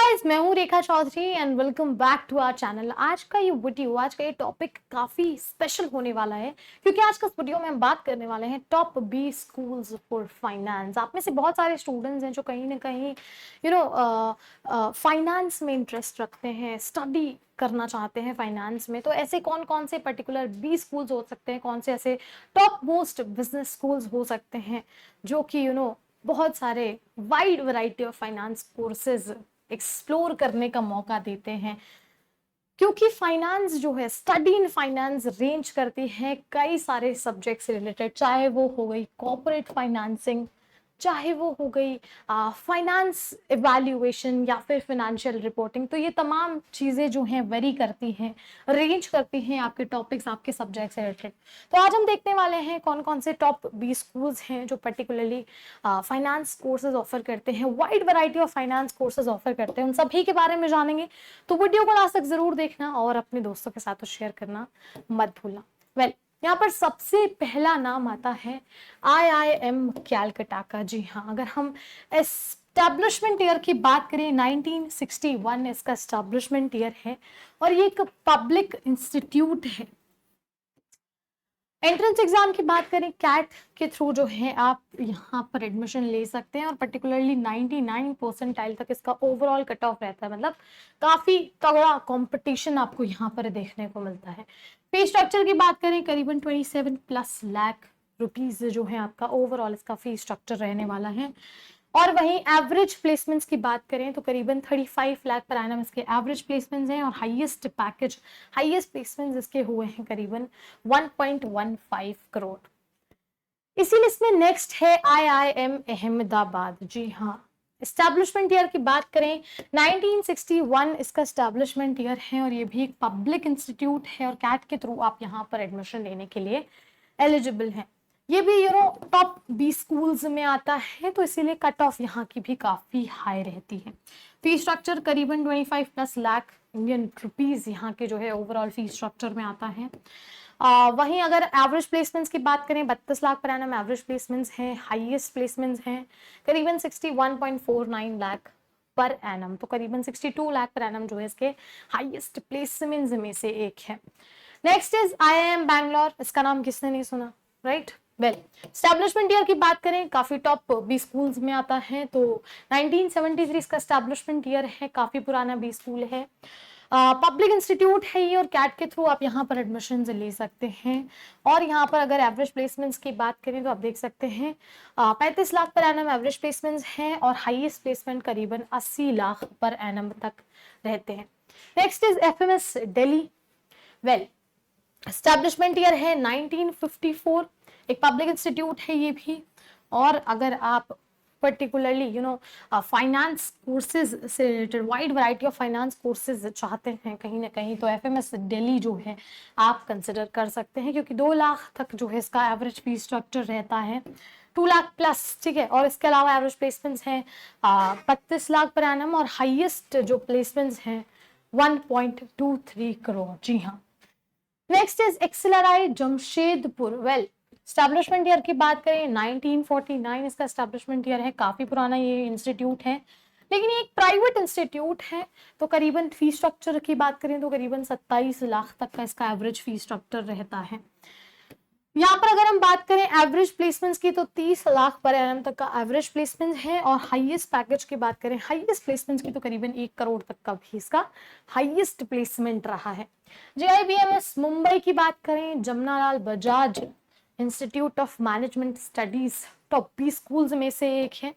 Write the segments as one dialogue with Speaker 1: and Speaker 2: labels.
Speaker 1: Guys, मैं हूँ Rekha Chaudhary and welcome back to our channel. आज का ये टॉपिक काफी स्पेशल होने वाला है क्योंकि आज का इस वीडियो में हम बात करने वाले हैं top B schools for finance. आप में से बहुत सारे स्टूडेंट्स हैं जो कहीं ना कहीं फाइनेंस में इंटरेस्ट रखते हैं, स्टडी करना चाहते हैं फाइनेंस में। तो ऐसे कौन कौन से पर्टिकुलर बी स्कूल्स हो सकते हैं, कौन से ऐसे टॉप मोस्ट बिजनेस स्कूल्स हो सकते हैं जो कि बहुत सारे wide variety of finance courses explore करने का मौका देते हैं। क्योंकि फाइनेंस जो है, स्टडी इन फाइनेंस रेंज करती है कई सारे सब्जेक्ट से रिलेटेड, चाहे वो हो गई कॉर्पोरेट फाइनेंसिंग, चाहे वो हो गई फाइनेंस इवैल्यूएशन या फिर फाइनेंशियल रिपोर्टिंग। तो ये तमाम चीज़ें जो हैं वेरी करती हैं, रेंज करती हैं आपके टॉपिक्स, आपके सब्जेक्ट से रिलेटेड। तो आज हम देखने वाले हैं कौन कौन से टॉप बी स्कूल्स हैं जो पर्टिकुलरली फाइनेंस कोर्सेज ऑफर करते हैं, wide variety of finance courses offer करते हैं, उन सभी के बारे में जानेंगे। तो वीडियो को लास्ट तक जरूर देखना और अपने दोस्तों के साथ शेयर करना मत भूलना। यहाँ पर सबसे पहला नाम आता है IIM कैलकटा का। जी हाँ, अगर हम एस्टैब्लिशमेंट ईयर की बात करें, 1961 इसका एस्टैब्लिशमेंट ईयर है और ये एक पब्लिक इंस्टीट्यूट है। एंट्रेंस एग्जाम की बात करें, कैट के थ्रू जो है आप यहाँ पर एडमिशन ले सकते हैं और पर्टिकुलरली 99 परसेंटाइल तक इसका ओवरऑल कट ऑफ रहता है। मतलब काफी तगड़ा कंपटीशन आपको यहाँ पर देखने को मिलता है। फी स्ट्रक्चर की बात करें, करीबन 27+ लाख रुपीज जो है आपका ओवरऑल इसका फी स्ट्रक्चर रहने वाला है। और वहीं एवरेज प्लेसमेंट्स की बात करें तो करीबन 35 लाख पर एनम इसके एवरेज प्लेसमेंट्स हैं और हाईएस्ट प्लेसमेंट्स इसके हुए हैं करीबन 1.15 करोड़। इसी लिस्ट में नेक्स्ट है IIM अहमदाबाद। जी हाँ, एस्टैब्लिशमेंट ईयर की बात करें, 1961 इसका एस्टैब्लिशमेंट ईयर है और ये भी एक पब्लिक इंस्टीट्यूट है और कैट के थ्रू आप यहाँ पर एडमिशन लेने के लिए एलिजिबल हैं। ये भी टॉप बी स्कूल्स में आता है, तो इसीलिए कट ऑफ यहाँ की भी काफी हाई रहती है। फी स्ट्रक्चर करीबन 25+ लाख इंडियन रुपीज यहाँ के जो है ओवरऑल फी स्ट्रक्चर में आता है। वहीं अगर एवरेज प्लेसमेंट्स की बात करें, 32 lakh per annum average placements हैं, हाईएस्ट प्लेसमेंट्स हैं करीबन 61.49 लाख पर एनम। तो करीबन 62 लाख पर एनम जो है इसके हाईएस्ट प्लेसमेंट्स में से एक है। Next is IIM Bangalore. इसका नाम किसने नहीं सुना, राइट? एस्टैब्लिशमेंट ईयर की बात करें, काफी टॉप बी स्कूल्स में आता है। तो 1973 इसका एस्टैब्लिशमेंट ईयर है, काफी पुराना बी स्कूल है, पब्लिक इंस्टीट्यूट है ये और कैट के थ्रू आप यहाँ पर एडमिशन ले सकते हैं। और यहाँ पर अगर एवरेज प्लेसमेंट्स की बात करें तो आप देख सकते हैं 35 lakh per annum average placements हैं और हाईएस्ट प्लेसमेंट करीबन 80 लाख पर एनम तक रहते हैं। Next is FMS Delhi. Establishment year है 1954, एक पब्लिक इंस्टीट्यूट है ये भी। और अगर आप पर्टिकुलरली फाइनेंस कोर्सेज से related wide variety of finance courses चाहते हैं कहीं ना कहीं, तो FMS दिल्ली जो है आप कंसिडर कर सकते हैं, क्योंकि 2 लाख तक जो है इसका एवरेज फी स्ट्रक्चर रहता है, 2 लाख प्लस, ठीक है। और इसके अलावा एवरेज प्लेसमेंट्स हैं 32 लाख पर एनम और हाईएस्ट जो प्लेसमेंट्स हैं 1.23 करोड़। जी हाँ। Next is XLRI Jamshedpur. Establishment year की बात करें, 1949 इसका एस्टैब्लिशमेंट ईयर है, काफी पुराना ये इंस्टीट्यूट है, लेकिन ये एक प्राइवेट इंस्टीट्यूट है। तो करीबन फी स्ट्रक्चर की बात करें तो करीबन 27 लाख तक का इसका एवरेज फी स्ट्रक्चर रहता है। यहाँ पर अगर हम बात करें एवरेज प्लेसमेंट्स की तो 30 लाख पर एनम तक का एवरेज प्लेसमेंट है और हाईएस्ट पैकेज की बात करें, हाईएस्ट प्लेसमेंट्स की तो करीबन 1 करोड़ तक का भी इसका हाईएस्ट प्लेसमेंट रहा है। JIBMS मुंबई की बात करें, Jamnalal Bajaj institute of management studies top B schools में से एक है।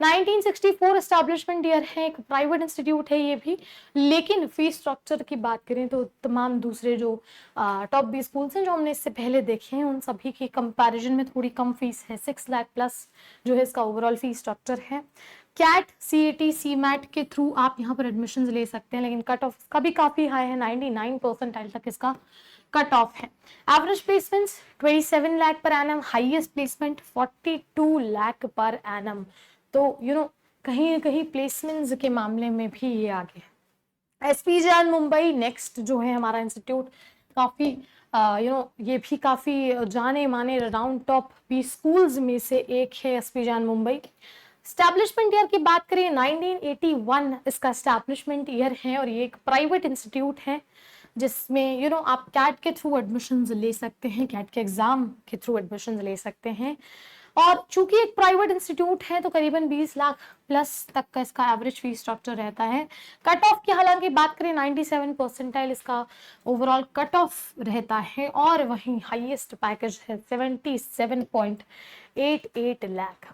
Speaker 1: 1964 एस्टैब्लिशमेंट ईयर है, एक प्राइवेट इंस्टीट्यूट है ये भी, लेकिन फी स्ट्रक्चर की बात करें तो तमाम दूसरे जो टॉप बी स्कूल्स हैं जो हमने इससे पहले देखे हैं उन सभी की कंपैरिजन में थोड़ी कम फीस है। 6 लाख प्लस जो है इसका ओवरऑल फी स्ट्रक्चर है। कैट, CAT, CMAT के थ्रू आप यहाँ पर एडमिशन ले सकते हैं, लेकिन कट ऑफ का भी काफी हाई है, 99 परसेंटाइल तक इसका कट ऑफ है। Average placements 27 lakh per annum, highest placement 42 lakh per annum. तो कहीं ना कहीं प्लेसमेंट्स के मामले में भी ये आगे है। SPGR मुंबई नेक्स्ट जो है हमारा इंस्टीट्यूट, काफी ये भी काफी जाने माने राउंड टॉप बी स्कूल्स में से एक है SPGR मुंबई। स्टैब्लिशमेंट ईयर की बात करें 1981 इसका स्टैब्लिशमेंट ईयर है और ये एक प्राइवेट इंस्टीट्यूट है जिसमें आप कैट के थ्रू एडमिशंस ले सकते हैं, कैट के एग्जाम के थ्रू एडमिशंस ले सकते हैं। और चूंकि एक प्राइवेट इंस्टीट्यूट है तो करीबन 20 लाख प्लस तक का इसका एवरेज फीस स्ट्रक्चर रहता है। कट ऑफ की हालांकि बात करें 97 परसेंटाइल इसका ओवरऑल कट ऑफ रहता है और वहीं हाईएस्ट पैकेज है 77.88 लाख।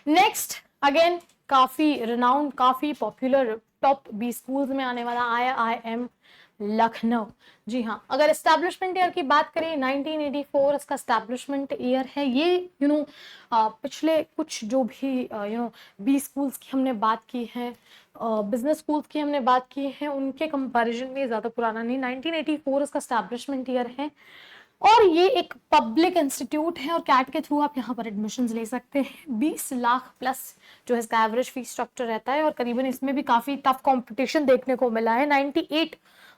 Speaker 1: नेक्स्ट अगेन काफी रिनाउंड, काफी पॉपुलर टॉप 20 स्कूल्स में आने वाला IIM लखनऊ। जी हाँ, अगर एस्टैब्लिशमेंट ईयर की बात करें 1984 इसका एस्टैब्लिशमेंट ईयर है। ये पिछले कुछ जो भी 20 स्कूल्स की हमने बात की है, बिजनेस स्कूल्स की हमने बात की है, उनके कंपैरिजन में ज्यादा पुराना नहीं। 1984 इसका एस्टैब्लिशमेंट ईयर है और ये एक पब्लिक इंस्टीट्यूट है और कैट के थ्रू आप यहाँ पर एडमिशंस ले सकते हैं। 20 लाख प्लस जो है इसका एवरेज फीस स्ट्रक्चर रहता है और करीबन इसमें भी काफी टफ कंपटीशन देखने को मिला है। 98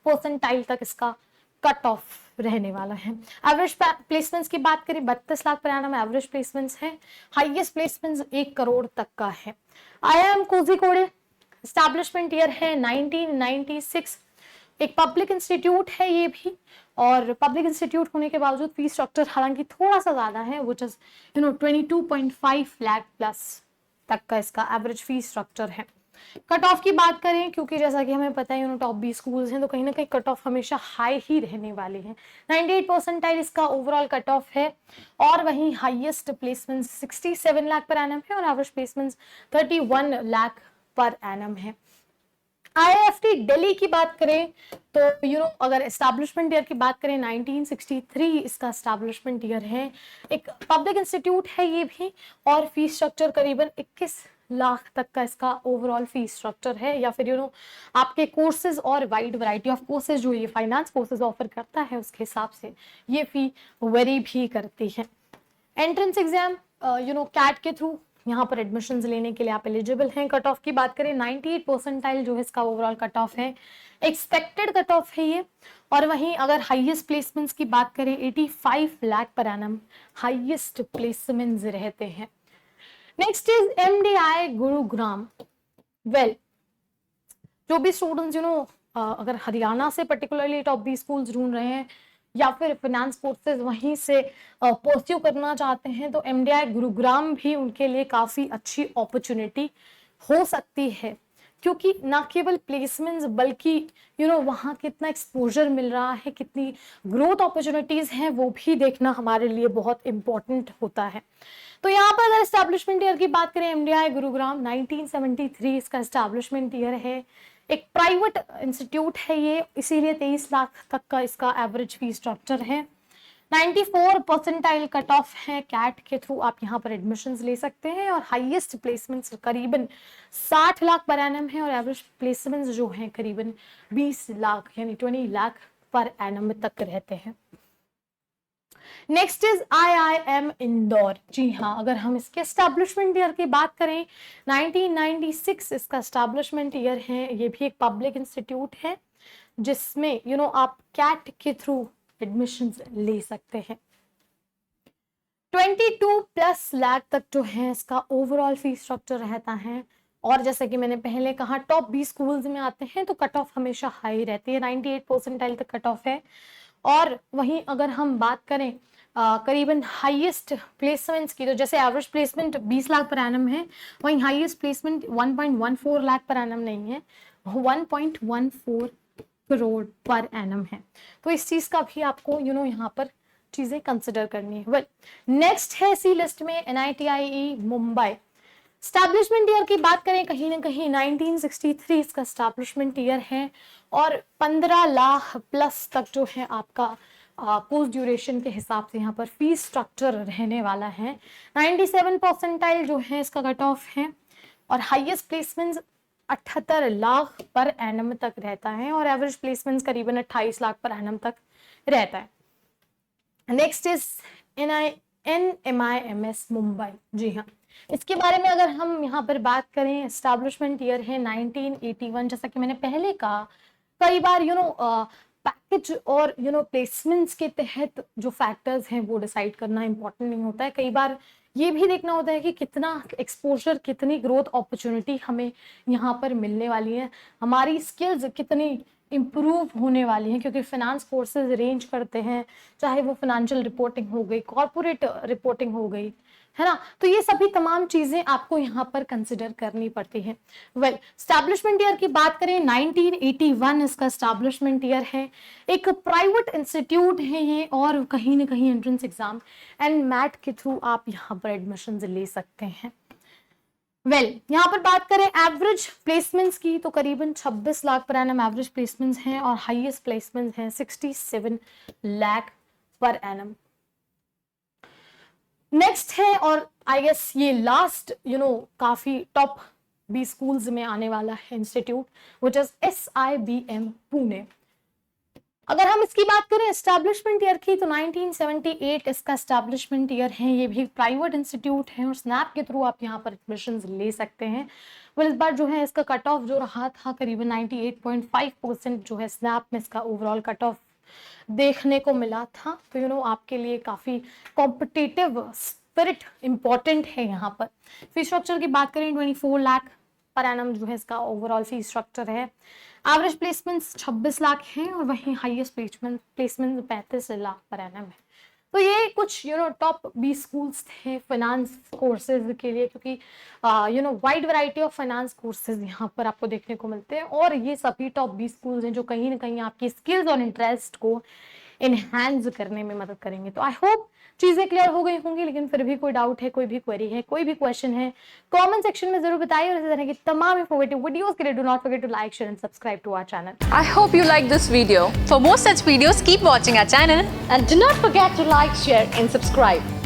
Speaker 1: परसेंटाइल तक इसका कट ऑफ रहने वाला है। एवरेज प्लेसमेंट्स की बात करें 32 lakh per annum average placements है। हाईएस्ट प्लेसमेंट्स 1 करोड़ तक का है। IIM कोझिकोड एस्टैब्लिशमेंट ईयर है 1996। एक पब्लिक इंस्टीट्यूट है ये भी और पब्लिक इंस्टीट्यूट होने के बावजूद फीस स्ट्रक्चर हालांकि थोड़ा सा ज्यादा है, विच इज 22.5 लाख प्लस तक का इसका एवरेज फीस स्ट्रक्चर है। कट ऑफ की बात करें, क्योंकि जैसा कि हमें पता है टॉप 20 स्कूल्स हैं तो कहीं ना कहीं कट ऑफ हमेशा हाई ही रहने वाले हैं। 98 परसेंटाइल इसका ओवरऑल कट ऑफ है और वहीं highest placement 67 lakh per annum है और average placement 31 lakh per annum है। IIFT दिल्ली की बात करें तो अगर एस्टैब्लिशमेंट ईयर की बात करें 1963 इसका एस्टैब्लिशमेंट ईयर है। एक पब्लिक इंस्टीट्यूट है ये भी और फीस स्ट्रक्चर करीबन 21 लाख तक का इसका ओवरऑल फीस स्ट्रक्चर है। या फिर आपके कोर्सेज और वाइड वैरायटी ऑफ कोर्सेज जो ये फाइनेंस कोर्सेज ऑफर करता है उसके हिसाब से ये फी वेरी भी करती है। एंट्रेंस एग्जाम कैट के थ्रू यहाँ पर एडमिशंस लेने के लिए आप एलिजिबल हैं। कट ऑफ की बात करें 98 परसेंटाइल जो है इसका ओवरऑल कट ऑफ है। एक्सपेक्टेड कट ऑफ है ये और वहीं अगर हाईएस्ट प्लेसमेंट्स की बात करें 85 lakh per annum highest placements रहते हैं। Next is MDI Gurugram. Well जो भी स्टूडेंट्स अगर हरियाणा से पर्टिकुलरली टॉप 20 स्कूल्स ढूंढ रहे हैं या फिर फाइनेंस कोर्सेज वहीं से परस्यू करना चाहते हैं तो MDI गुरुग्राम भी उनके लिए काफी अच्छी अपॉर्चुनिटी हो सकती है, क्योंकि ना केवल प्लेसमेंट्स बल्कि वहाँ कितना एक्सपोजर मिल रहा है, कितनी ग्रोथ अपॉर्चुनिटीज हैं वो भी देखना हमारे लिए बहुत इंपॉर्टेंट होता है। तो यहाँ पर अगर एस्टैब्लिशमेंट ईयर की बात करें MDI गुरुग्राम 1973 इसका एस्टैब्लिशमेंट ईयर है। एक प्राइवेट इंस्टीट्यूट है ये, इसीलिए 23 लाख तक का इसका एवरेज फी स्ट्रक्चर है। 94 परसेंटाइल कट ऑफ है। कैट के थ्रू आप यहाँ पर एडमिशंस ले सकते हैं और हाईएस्ट प्लेसमेंट्स करीबन 60 लाख पर एनम है और एवरेज प्लेसमेंट्स जो हैं करीबन 20 लाख यानी 20 लाख पर एनम तक रहते हैं। Next is IIM Indore. जी हाँ, अगर हम इसके एस्टैब्लिशमेंट ईयर की बात करें 1996 इसका एस्टैब्लिशमेंट ईयर है। ये भी एक पब्लिक इंस्टीट्यूट है जिसमें आप कैट के थ्रू एडमिशंस ले सकते हैं। 22 प्लस लाख तक जो है इसका ओवरऑल फीस स्ट्रक्चर रहता है और जैसे कि मैंने पहले कहा टॉप 20 स्कूल्स में आते हैं तो कट ऑफ हमेशा हाई रहती है। 98 परसेंटाइल तक कट ऑफ है और वहीं अगर हम बात करें करीबन हाईएस्ट प्लेसमेंट्स की तो जैसे average placement 20 lakh per annum है, वहीं highest placement 1.14 lakh per annum नहीं है, 1.14 करोड़ पर एनम है। तो इस चीज का भी आपको यहाँ पर चीजें कंसिडर करनी है। वेल नेक्स्ट है सी लिस्ट में NITIE मुंबई। स्टैब्लिशमेंट ईयर की बात करें कहीं ना कहीं 1963 इसका स्टैब्लिशमेंट ईयर है और 15 लाख प्लस तक जो है आपका कोर्स ड्यूरेशन के हिसाब से यहाँ पर फीस स्ट्रक्चर रहने वाला है। 97 परसेंटाइल जो है इसका कट ऑफ है और highest placements 78 lakh per annum तक रहता है और एवरेज प्लेसमेंट्स करीबन 28 लाख पर एनम तक रहता है। Next is NMIMS Mumbai. जी हाँ, इसके बारे में अगर हम यहाँ पर बात करें एस्टैब्लिशमेंट ईयर है 1981। जैसा कि मैंने पहले कहा कई बार पैकेज और प्लेसमेंट्स के तहत जो फैक्टर्स हैं वो डिसाइड करना इंपॉर्टेंट नहीं होता है। कई बार ये भी देखना होता है कि कितना एक्सपोजर, कितनी ग्रोथ अपॉर्चुनिटी हमें यहाँ पर मिलने वाली है, हमारी स्किल्स कितनी इम्प्रूव होने वाली हैं, क्योंकि फाइनेंस कोर्सेज रेंज करते हैं, चाहे वो फाइनेंशियल रिपोर्टिंग हो गई, कॉर्पोरेट रिपोर्टिंग हो गई, है ना। तो ये सभी तमाम चीजें आपको यहाँ पर कंसिडर करनी पड़ती है। वेल, स्टैब्लिशमेंट ईयर की बात करें, 1981 इसका स्टैब्लिशमेंट ईयर है। एक प्राइवेट इंस्टीट्यूट है ये, और कहीं ना कहीं एंट्रेंस एग्जाम एंड मैट के थ्रू आप यहाँ पर एडमिशन ले सकते हैं। वेल, यहाँ पर बात करें एवरेज प्लेसमेंट्स की, तो करीबन 26 lakh per annum average placements हैं, और हाईएस्ट प्लेसमेंट्स हैं 67 लाख पर एनम। नेक्स्ट है, और आई गेस ये लास्ट काफी टॉप 20 स्कूल्स में आने वाला है institute, which is SIBM Pune. अगर हम इसकी बात करें एस्टैब्लिशमेंट ईयर की, तो 1978 इसका एस्टैब्लिशमेंट ईयर है। ये भी प्राइवेट इंस्टीट्यूट है, और स्नैप के थ्रू आप यहाँ पर एडमिशन ले सकते हैं। इस बार जो है इसका कट ऑफ जो रहा था करीबन 98.5% जो है स्नैप में इसका ओवरऑल कट ऑफ देखने को मिला था। तो आपके लिए काफी कॉम्पिटिटिव स्पिरिट इंपॉर्टेंट है यहाँ पर। फीस स्ट्रक्चर की बात करें, 24 लाख पर एनम जो है इसका ओवरऑल फीस स्ट्रक्चर है। एवरेज प्लेसमेंट्स 26 लाख हैं, और वहीं highest placement 35 lakh per annum है। तो ये कुछ टॉप 20 स्कूल्स थे फाइनेंस कोर्सेज के लिए, क्योंकि wide variety of finance courses यहाँ पर आपको देखने को मिलते हैं, और ये सभी टॉप 20 स्कूल्स हैं जो कहीं ना कहीं आपकी स्किल्स और इंटरेस्ट को इनहैंस करने में मदद करेंगे। तो आई होप चीजें क्लियर हो गई होंगी, लेकिन फिर भी कोई डाउट है, कोई भी क्वेरी है, कोई भी क्वेश्चन है, कमेंट सेक्शन में जरूर बताइए। और इस तरह की तमाम इंफॉर्मेटिव वीडियोस के लिए do not forget to like, share and subscribe to our channel.
Speaker 2: I hope you like this video. For more such videos, keep watching our channel
Speaker 3: And do not forget to like, share and subscribe.